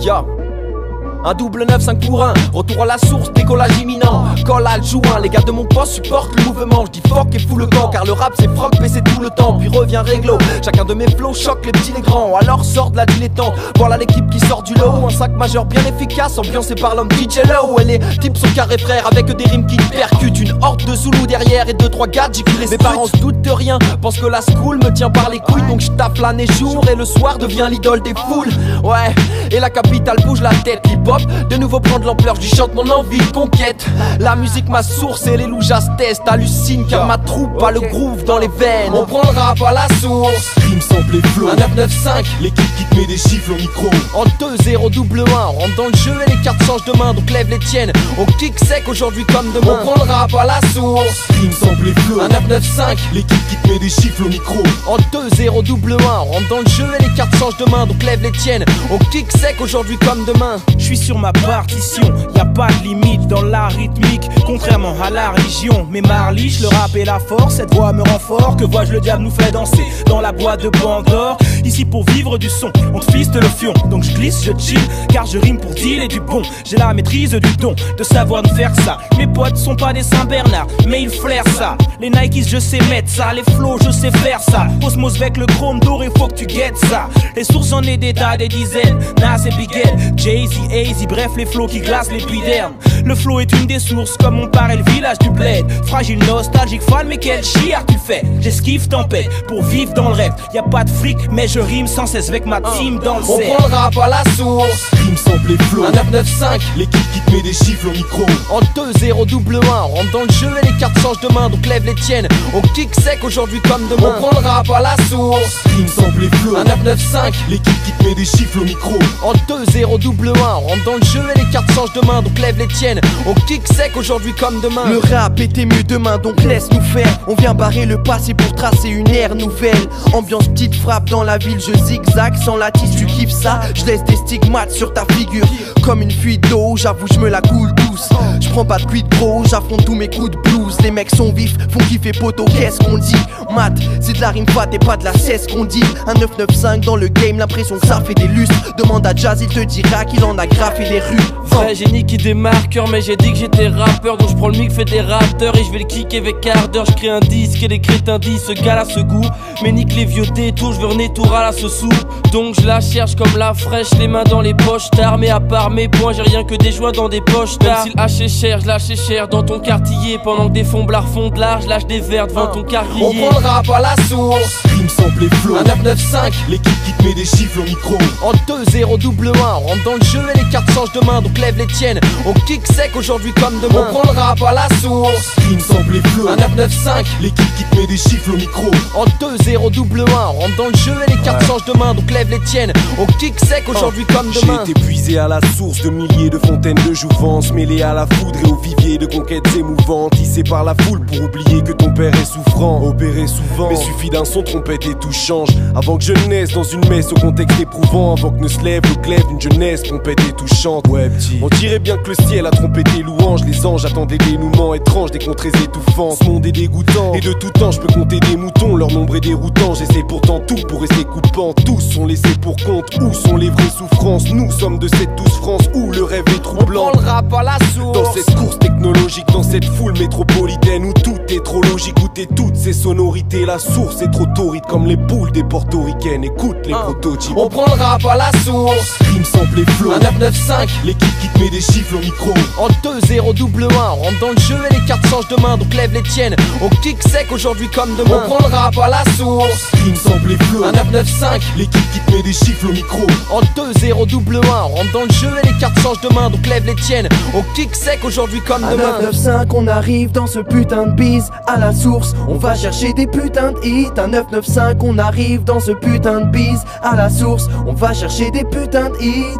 Ya. Un double 9-5 pour 1, retour à la source, décollage imminent. Colle à le joint, les gars de mon poste supportent le mouvement. Je dis fuck et fous le camp, car le rap c'est froc mais c'est tout le temps. Puis revient réglo, chacun de mes flows choque les petits les grands. Alors sort de la dilettante, voilà l'équipe qui sort du lot. Un sac majeur bien efficace, ambiancé par l'homme DJ Low. Et les types sont carrés frères avec des rimes qui percutent. Une horde de Zoulous derrière et 2-3 gadgets qui les mes parents se doutent de rien, pensent que la school me tient par les couilles. Donc je tape la neige jour et le soir devient l'idole des foules. Ouais, et la capitale bouge la tête, hip-hop de nouveau prendre l'ampleur, je chante mon envie de conquête. La musique ma source et les loujas testent. Hallucine car ma troupe a le groove dans les veines. On prend le rap à la source. Rime sample et flow. Un 9-9-5, l'équipe qui te met des chiffres au micro. En 2-0 double 1, on rentre dans le jeu et les cartes changent de main. Donc lève les tiennes, on kick sec aujourd'hui comme demain. On prend le rap à la source. Rime sample et flow. Un 9-9-5, l'équipe qui te met des chiffres au micro. En 2-0 double 1, on rentre dans le jeu et les cartes changent de main. Donc lève les tiennes, on kick sec aujourd'hui comme demain. Je suis sur ma partition, y a pas de limite dans la rythmique, contrairement à la religion. Mais Marliche, le rap et la force, cette voix me rend fort. Que vois-je, le diable nous fait danser dans la boîte de Pandore. Ici pour vivre du son, on te fiste le fion. Donc je glisse, je chill, car je rime pour dealer du bon. J'ai la maîtrise du don, de savoir nous faire ça. Mes potes sont pas des Saint-Bernard, mais ils flairent ça. Les Nikes, je sais mettre ça, les flows, je sais faire ça. Osmos avec le chrome doré, faut que tu guettes ça. Les sources, j'en ai des tas, des dizaines. Nas et Bigel, Jay-Z, AZ, bref les flows qui glacent l'épiderme. Le flow est une des sources, comme on paraît le village du bled. Fragile, nostalgique, fan, mais quel chiard tu fais. J'esquive tempête pour vivre dans le rêve. Y a pas de fric, mais je rime sans cesse avec ma team dans le cerf. On prend le rap à la source. Rime sample et flow. Un 9-9-5, l'équipe qui te met des chiffres au micro. En 2-0 double 1, on rentre dans le jeu et les cartes changent de main. Donc lève les tiennes, on kick sec aujourd'hui comme demain. On prend le rap à la source. Rime sample et flow. Un 9-9-5, l'équipe qui te met des chiffres au micro. En 2-0 double 1, on rentre dans le jeu et les cartes changent de main. Donc lève les tiennes, on kick sec aujourd'hui comme demain. Le rap était mieux demain, donc laisse-nous faire. On vient barrer le passé pour tracer une ère nouvelle. Ambiance petite frappe dans la ville, je zigzag sans la tisse, tu kiffes ça. Je laisse des stigmates sur ta figure comme une fuite d'eau, j'avoue je me la coule douce. Je prends pas de cuit de gros, j'affronte tous mes coups de blues. Les mecs sont vifs, font kiffer poteau, qu'est-ce qu'on dit? Mat, c'est de la rime fat et pas de la cesse qu'on dit. Un 995 dans le game, l'impression que ça fait des lustres. Demande à Jazz, il te dira qu'il en a graffé les rues. Vrai génie qui des marqueurs, mais j'ai dit que j'étais rappeur. Donc je prends le mic fédérateur et je vais le kicker avec ardeur. Je crée un disque et les crétins disent ce gars là ce goût. Mais nique les vieux détours, je veux renaître tout à la ce sou. Donc je la cherche comme la fraîche, les mains dans les poches tard. Mais à part mes points, j'ai rien que des joints dans des poches tard. Même s'il haché cher, je lâche cher dans ton quartier. Pendant que des fomblards font de l'art, je lâche des verres devant ton carrier. On prend le rap à la source. Rime sample et flow. Un 9-9-5, l'équipe qui te met des chiffres au micro. En 2-0 double 1, on rentre dans le jeu et les cartes changent de main. Donc lève les tiennes, on kick sec aujourd'hui comme demain. On prend le rap à la source. Rime sample et flow. Un 9-9-5, l'équipe qui te met des chiffres au micro. En 2-0 double 1, on rentre dans le jeu et les cartes changent de main. Donc lève les tiennes, on kick sec aujourd'hui comme demain. J'ai été puisé à la source de milliers de fontaines de jouvence, mêlé à la foudre et au vivier de conquêtes émouvantes, tissé par la foule pour oublier que ton père est souffrant, opéré souvent. Mais suffit d'un son trompette et tout change. Avant que je naisse dans une messe au contexte éprouvant, avant que ne se lève le glaive d'une jeunesse trompette et touchante. Ouais petit, on dirait bien que le ciel a trompé tes louanges. Les anges attendent des dénouements étranges, des contrées étouffants. Ce monde est dégoûtant, et de tout temps je peux compter des moutons. Leur nombre est déroutant, j'essaie pourtant tout pour rester coupant. Tous sont laissés pour compte, où sont les vraies souffrances? Nous sommes de cette douce France où le rêve est troublant. On prend le rap à la source. Dans cette course technologique, dans cette foule métropolitaine où tout est trop logique, où t'es toutes ces sonorités. La source est trop torride comme les boules des portoricaines. Écoute les prototypes. On prend le rap à la source. Rime sample et flow. Un 9-9-5, l'équipe qui te met des chiffres au micro. En 2-0 double 1, on rentre dans le jeu et les cartes changent de main. Donc lève les tiennes, on kick sec aujourd'hui comme demain. On prend le rap à la source. Rime sample et flow. Un 9-9-5, l'équipe qui te met des chiffres au micro. En 2-0 double 1, on rentre dans le jeu et les cartes changent de main. Donc lève les tiennes, on kick sec aujourd'hui comme demain. Un 995, on arrive dans ce putain de bise. À la source, on va chercher des putains de hits. Un 995, on arrive dans ce putain de bise. À la source, on va chercher des putains de hits.